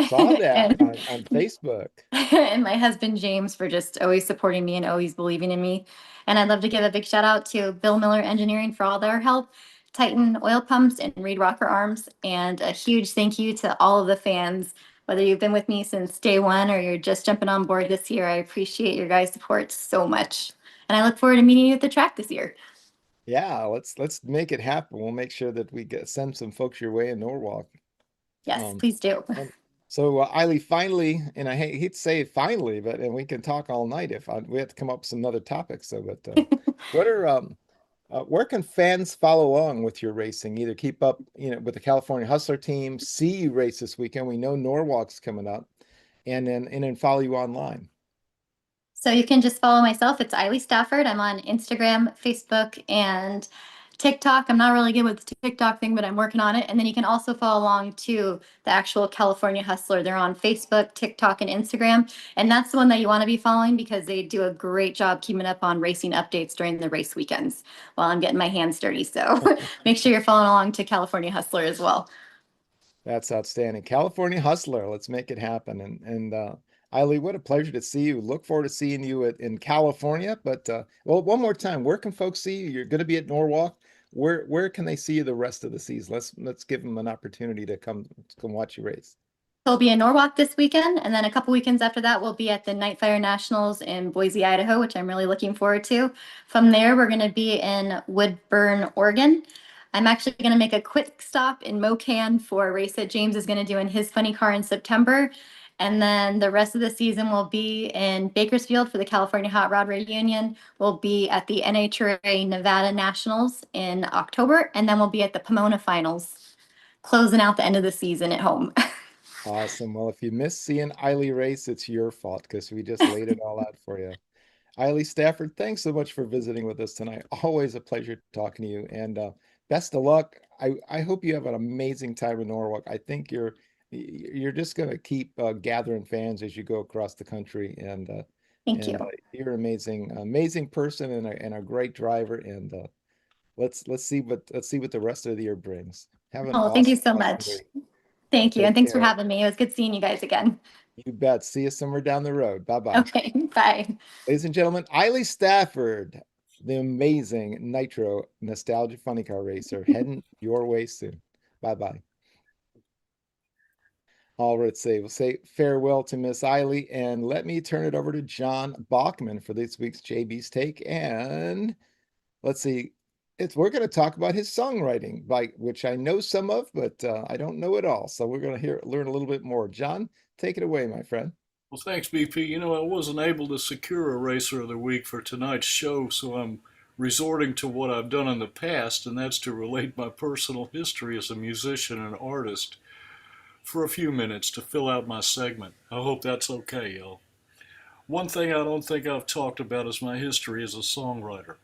Saw that And on Facebook. and my husband James for just always supporting me and always believing in me. And I'd love to give a big shout out to Bill Miller Engineering for all their help, Titan Oil Pumps, and Reed Rocker Arms. And a huge thank you to all of the fans, whether you've been with me since day one or you're just jumping on board this year. I appreciate your guys' support so much. And I look forward to meeting you at the track this year. Yeah, let's make it happen. We'll make sure that send some folks your way in Norwalk. Yes, Um, please do. and so Eily, finally, and I hate to say it finally, but and we can talk all night if we have to come up with some other topics. So, but what are where can fans follow along with your racing? Either keep up, with the California Hustler team, see you race this weekend. We know Norwalk's coming up, and then follow you online. So you can just follow myself. It's Eily Stafford. I'm on Instagram, Facebook, and TikTok. I'm not really good with the TikTok thing, but I'm working on it. And then you can also follow along to the actual California Hustler. They're on Facebook, TikTok, and Instagram. And that's the one that you want to be following because they do a great job keeping up on racing updates during the race weekends while I'm getting my hands dirty. So make sure you're following along to California Hustler as well. That's outstanding. California Hustler. Let's make it happen. And Eily, what a pleasure to see you. Look forward to seeing you in California. But well, one more time, where can folks see you? You're going to be at Norwalk. Where can they see you the rest of the season? Let's give them an opportunity to come watch you race. We'll be in Norwalk this weekend, and then a couple weekends after that, we'll be at the Nightfire Nationals in Boise, Idaho, which I'm really looking forward to. From there, we're going to be in Woodburn, Oregon. I'm actually going to make a quick stop in Mocan for a race that James is going to do in his funny car in September. And then the rest of the season will be in Bakersfield for the California Hot Rod Reunion. We'll be at the NHRA Nevada Nationals in October, and then we'll be at the Pomona Finals, closing out the end of the season at home. Awesome. Well, if you miss seeing Eily race, it's your fault because we just laid it all out for you. Eily Stafford, thanks so much for visiting with us tonight. Always a pleasure talking to you, and best of luck. I hope you have an amazing time in Norwalk. I think you're just going to keep gathering fans as you go across the country, and Thank you. you're an amazing person and a great driver. And let's see what the rest of the year brings. Have an Oh, thank you awesome, so awesome much. week. Thank you. Take And thanks for care. having me. It was good seeing you guys again. You bet. See you somewhere down the road. Bye bye. Okay, bye. Ladies and gentlemen, Eily Stafford, the amazing Nitro Nostalgia Funny Car Racer, heading your way soon. Bye bye. All right, we'll say farewell to Miss Eily, and let me turn it over to John Bachman for this week's JB's Take. And let's see, we're going to talk about his songwriting, by which I know some of, but I don't know it all. So we're going to learn a little bit more. John, take it away, my friend. Well, thanks, BP. I wasn't able to secure a Racer of the Week for tonight's show, so I'm resorting to what I've done in the past, and that's to relate my personal history as a musician and artist for a few minutes to fill out my segment. I hope that's okay, y'all. One thing I don't think I've talked about is my history as a songwriter.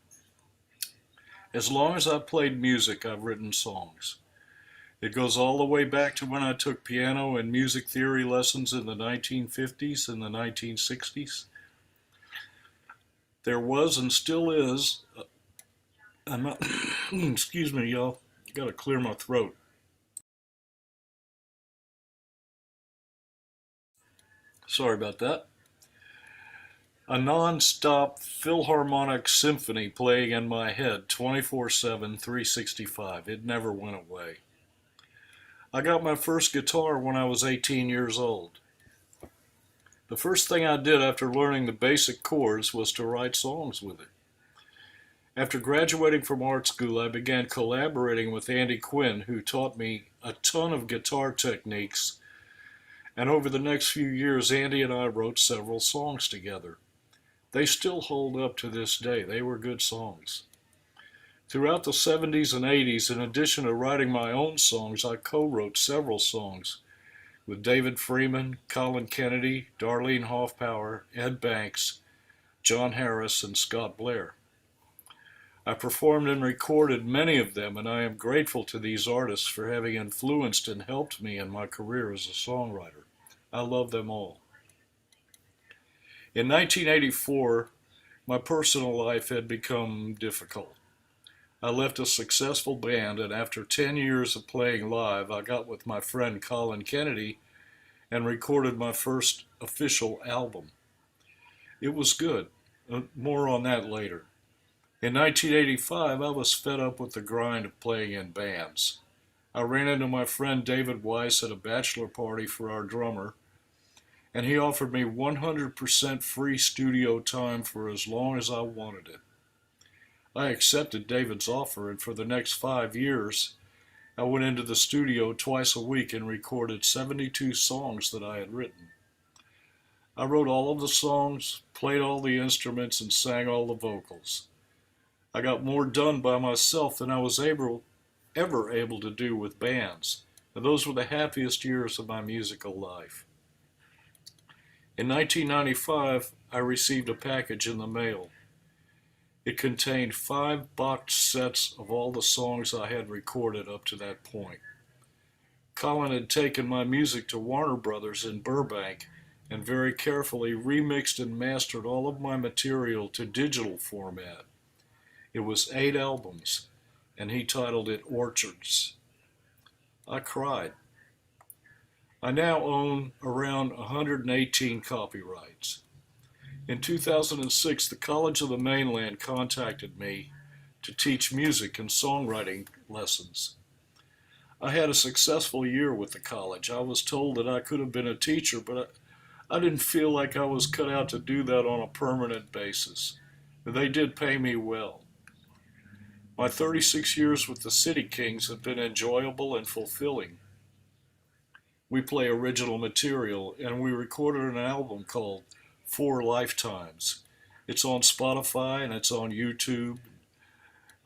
As long as I've played music, I've written songs. It goes all the way back to when I took piano and music theory lessons in the 1950s and the 1960s. There was and still is, I'm not, excuse me, y'all, got to clear my throat. Sorry about that. A non-stop Philharmonic symphony playing in my head 24/7, 365. It never went away. I got my first guitar when I was 18 years old. The first thing I did after learning the basic chords was to write songs with it. After graduating from art school, I began collaborating with Andy Quinn, who taught me a ton of guitar techniques, and over the next few years, Andy and I wrote several songs together. They still hold up to this day. They were good songs. Throughout the 70s and 80s, in addition to writing my own songs, I co-wrote several songs with David Freeman, Colin Kennedy, Darlene Hoffpower, Ed Banks, John Harris, and Scott Blair. I performed and recorded many of them, and I am grateful to these artists for having influenced and helped me in my career as a songwriter. I love them all. In 1984, my personal life had become difficult. I left a successful band, and after 10 years of playing live, I got with my friend Colin Kennedy and recorded my first official album. It was good. More on that later. In 1985, I was fed up with the grind of playing in bands. I ran into my friend David Weiss at a bachelor party for our drummer, and he offered me 100% free studio time for as long as I wanted it. I accepted David's offer, and for the next 5 years, I went into the studio twice a week and recorded 72 songs that I had written. I wrote all of the songs, played all the instruments, and sang all the vocals. I got more done by myself than I was ever able to do with bands, and those were the happiest years of my musical life. In 1995, I received a package in the mail. It contained 5 boxed sets of all the songs I had recorded up to that point. Colin had taken my music to Warner Brothers in Burbank and very carefully remixed and mastered all of my material to digital format. It was 8 albums, and he titled it Orchards. I cried. I now own around 118 copyrights. In 2006, the College of the Mainland contacted me to teach music and songwriting lessons. I had a successful year with the college. I was told that I could have been a teacher, but I didn't feel like I was cut out to do that on a permanent basis. They did pay me well. My 36 years with the City Kings have been enjoyable and fulfilling. We play original material, and we recorded an album called 4 Lifetimes. It's on Spotify and it's on YouTube.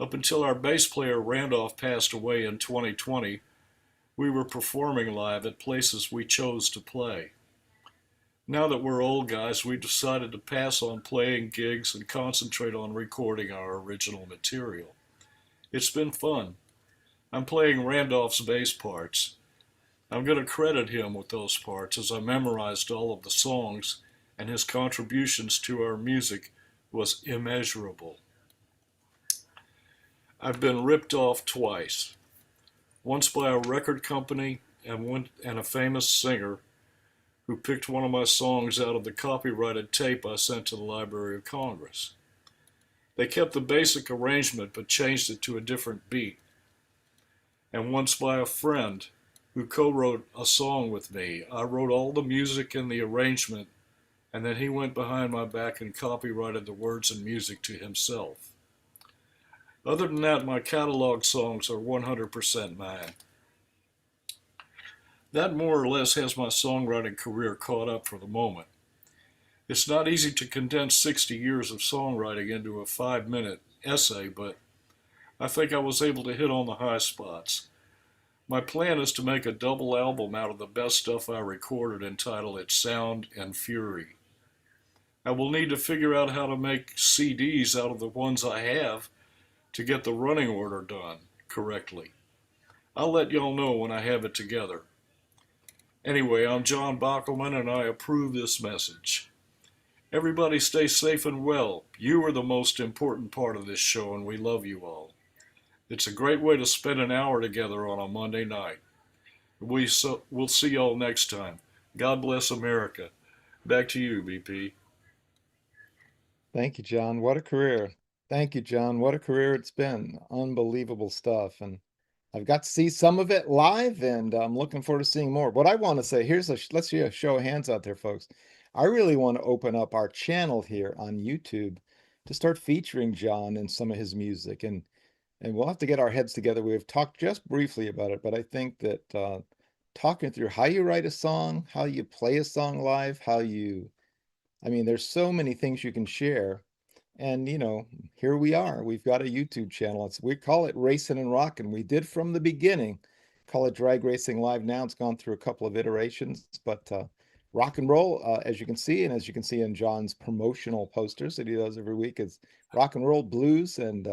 Up until our bass player Randolph passed away in 2020, we were performing live at places we chose to play. Now that we're old guys, we decided to pass on playing gigs and concentrate on recording our original material. It's been fun. I'm playing Randolph's bass parts. I'm going to credit him with those parts as I memorized all of the songs, and his contributions to our music was immeasurable. I've been ripped off twice. Once by a record company and a famous singer who picked one of my songs out of the copyrighted tape I sent to the Library of Congress. They kept the basic arrangement but changed it to a different beat. And once by a friend who co-wrote a song with me. I wrote all the music and the arrangement, and then he went behind my back and copyrighted the words and music to himself. Other than that, my catalog songs are 100% mine. That more or less has my songwriting career caught up for the moment. It's not easy to condense 60 years of songwriting into a 5-minute essay, but I think I was able to hit on the high spots. My plan is to make a double album out of the best stuff I recorded and title it Sound and Fury. I will need to figure out how to make CDs out of the ones I have to get the running order done correctly. I'll let y'all know when I have it together. Anyway, I'm John Bockelman and I approve this message. Everybody stay safe and well. You are the most important part of this show and we love you all. It's a great way to spend an hour together on a Monday night. We'll see y'all next time. God bless America. Back to you, BP. Thank you, John. What a career. Thank you, John. What a career it's been. Unbelievable stuff. And I've got to see some of it live, and I'm looking forward to seeing more. What I want to say, let's see a show of hands out there, folks. I really want to open up our channel here on YouTube to start featuring John and some of his music, and we'll have to get our heads together. We've talked just briefly about it, but I think that talking through how you write a song, how you play a song live, I mean, there's so many things you can share. And here we are. We've got a YouTube channel. We call it Racing and Rockin'. We did from the beginning call it Drag Racing Live. Now it's gone through a couple of iterations, but rock and roll, as you can see, and as you can see in John's promotional posters that he does every week, is rock and roll, blues, and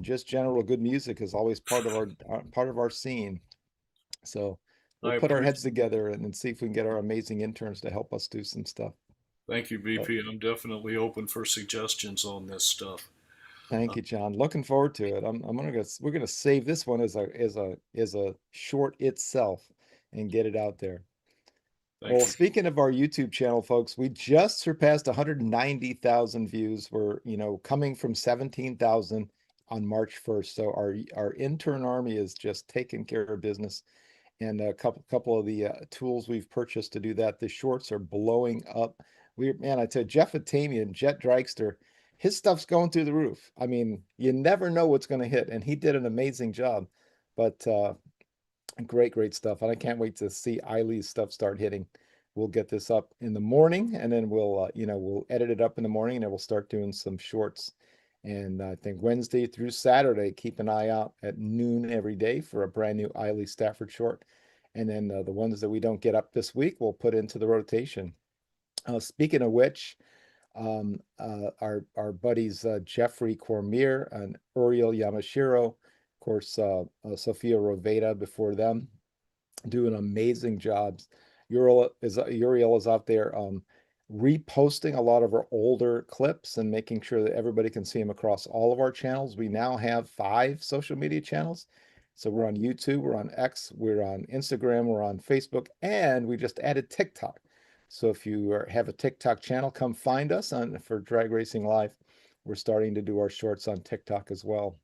just general good music is always part of our scene. So we'll I put our appreciate. heads together and see if we can get our amazing interns to help us do some stuff. Thank you, But BP. I'm definitely open for suggestions on this stuff. thank you, John. Looking forward to it. We're gonna save this one as a short itself and get it out there. Thank Well, you. speaking of our YouTube channel, folks, we just surpassed 190,000 views. We're, coming from 17,000 on March 1st. So our intern army is just taking care of business. And a couple of the tools we've purchased to do that. The shorts are blowing up. Man, I tell you, Jeff Atamian, Jet Dragster, his stuff's going through the roof. I mean, you never know what's going to hit, and he did an amazing job. But great stuff, and I can't wait to see Eily's stuff start hitting. We'll get this up in the morning, and then we'll edit it up in the morning, and then we'll start doing some shorts. And I think Wednesday through Saturday, keep an eye out at noon every day for a brand new Eily Stafford short. And then the ones that we don't get up this week, we'll put into the rotation. Speaking of which, our buddies Jeffrey Cormier and Uriel Yamashiro, of course, Sophia Roveda before them, doing amazing jobs. Uriel is out there reposting a lot of our older clips and making sure that everybody can see them across all of our channels. We now have 5 social media channels. So we're on YouTube, we're on X, we're on Instagram, we're on Facebook, and we just added TikTok. So if you have a TikTok channel, come find us for Drag Racing Live. We're starting to do our shorts on TikTok as well.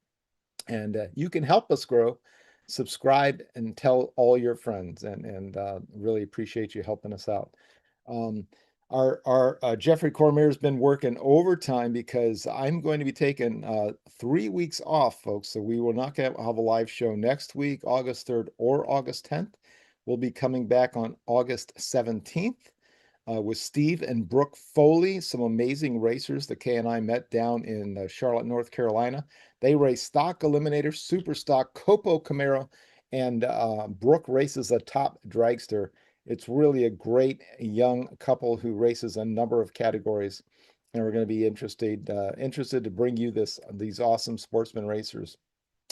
And you can help us grow. Subscribe and tell all your friends, and really appreciate you helping us out. Um, our Jeffrey Cormier has been working overtime because I'm going to be taking 3 weeks off, folks. So we will not have a live show next week, August 3rd or August 10th. We'll be coming back on August 17th. With Steve and Brooke Foley, some amazing racers that Kay and I met down in Charlotte, North Carolina. They race stock eliminator, super stock, Copo Camaro, and Brooke races a top dragster. It's really a great young couple who races a number of categories, and we're going to be interested to bring you these awesome sportsman racers.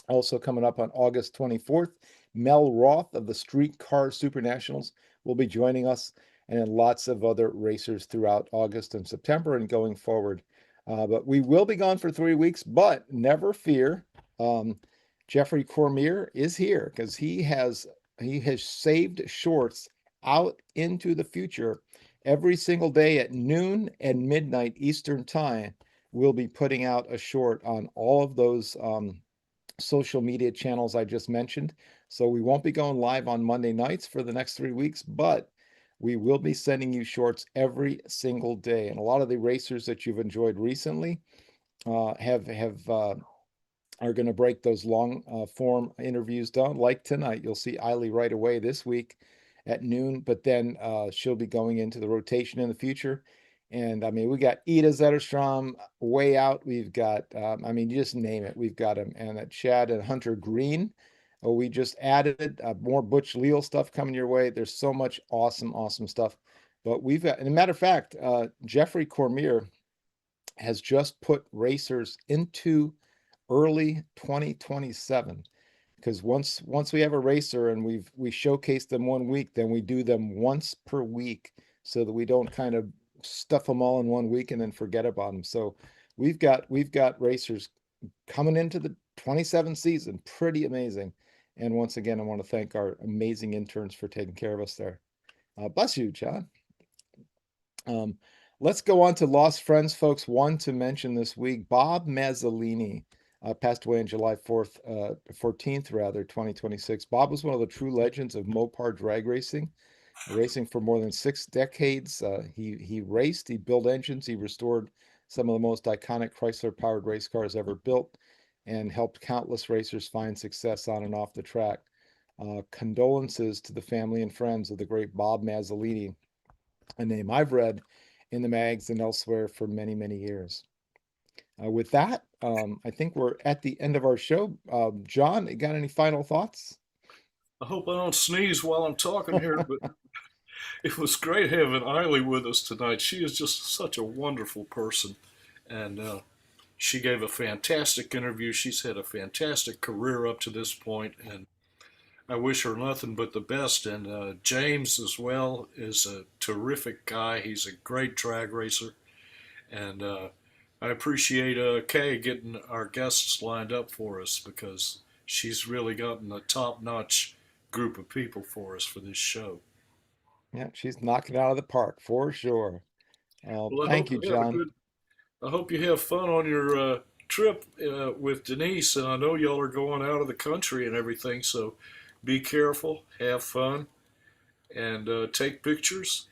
Also coming up on August 24th, Mel Roth of the Streetcar Supernationals will be joining us, and then lots of other racers throughout August and September and going forward. But we will be gone for 3 weeks, but never fear. Jeffrey Cormier is here because he has saved shorts out into the future. Every single day at noon and midnight Eastern time, we'll be putting out a short on all of those social media channels I just mentioned. So we won't be going live on Monday nights for the next 3 weeks, but we will be sending you shorts every single day. And a lot of the racers that you've enjoyed recently are going to break those long form interviews down. Like tonight, you'll see Eily right away this week at noon, but then she'll be going into the rotation in the future. And I mean, we got Ida Zetterstrom way out. We've got, I mean, you just name it. We've got him. And Chad and Hunter Green. Oh, we just added more Butch Leal stuff coming your way. There's so much awesome stuff. But we've got, and a matter of fact, Jeffrey Cormier has just put racers into early 2027. because once we have a racer and we showcase them 1 week, then we do them once per week so that we don't kind of stuff them all in 1 week and then forget about them. So we've got racers coming into the 27th season, pretty amazing. And once again, I want to thank our amazing interns for taking care of us there. Bless you, John. Um, let's go on to lost friends, folks. One to mention this week, Bob Mazzolini passed away on July 14th, rather, 2026. Bob was one of the true legends of Mopar drag racing for more than 6 decades. He raced, he built engines, he restored some of the most iconic Chrysler-powered race cars ever built, and helped countless racers find success on and off the track. Condolences to the family and friends of the great Bob Mazzolini, a name I've read in the mags and elsewhere for many, many years. With that, I think we're at the end of our show. John, you got any final thoughts? I hope I don't sneeze while I'm talking here, but it was great having Eily with us tonight. She is just such a wonderful person, and she gave a fantastic interview. She's had a fantastic career up to this point, and I wish her nothing but the best. And James as well is a terrific guy. He's a great drag racer, and I appreciate Kay getting our guests lined up for us because she's really gotten a top-notch group of people for us for this show. Yeah, she's knocking it out of the park for sure. Well, Thank you, John. I hope you have fun on your trip with Denise, and I know y'all are going out of the country and everything, so be careful, have fun, and take pictures.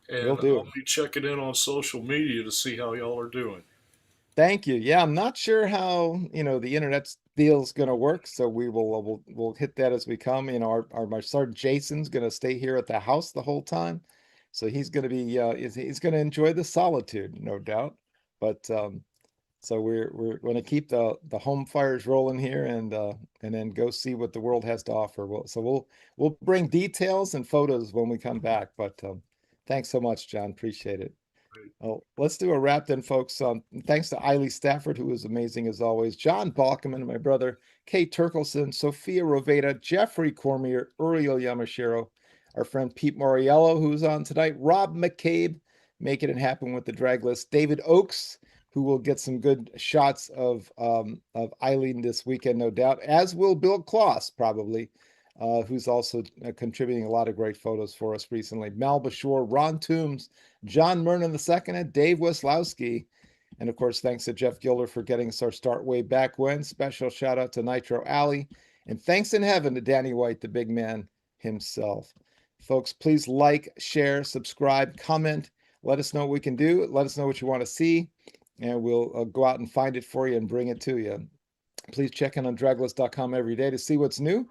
Will And I'll do. be checking in on social media to see how y'all are doing. Thank you. Yeah, I'm not sure how, the internet deal is going to work, so we'll hit that as we come. My son Jason's going to stay here at the house the whole time, so he's going to be he's going to enjoy the solitude, no doubt. But so we're going to keep the home fires rolling here and then go see what the world has to offer. We'll bring details and photos when we come back. But thanks so much, John. Appreciate it. Well, let's do a wrap then, folks. Thanks to Eily Stafford, who was amazing as always, John Balkman, my brother, Kate Turkelson, Sophia Roveda, Jeffrey Cormier, Uriel Yamashiro, our friend Pete Moriello, who's on tonight, Rob McCabe, making it happen with the drag list, David Oakes, who will get some good shots of Eileen this weekend, no doubt, as will Bill Kloss, probably, who's also contributing a lot of great photos for us recently. Mal Bashore, Ron Toombs, John Mernon II, and Dave Weslowski. And of course, thanks to Jeff Gilder for getting us our start way back when. Special shout out to Nitro Alley. And thanks in heaven to Danny White, the big man himself. Folks, please like, share, subscribe, comment. Let us know what we can do. Let us know what you want to see. And we'll go out and find it for you and bring it to you. Please check in on draglist.com every day to see what's new.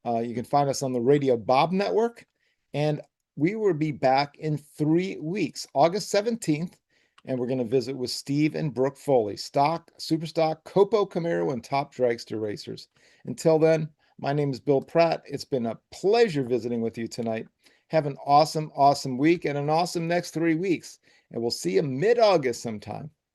You can find us on the Radio Bob Network. And we will be back in 3 weeks, August 17th. And we're going to visit with Steve and Brooke Foley, stock, super stock, Copo Camaro, and top dragster racers. Until then, my name is Bill Pratt. It's been a pleasure visiting with you tonight. Have an awesome, awesome week and an awesome next 3 weeks. And we'll see you mid-August sometime.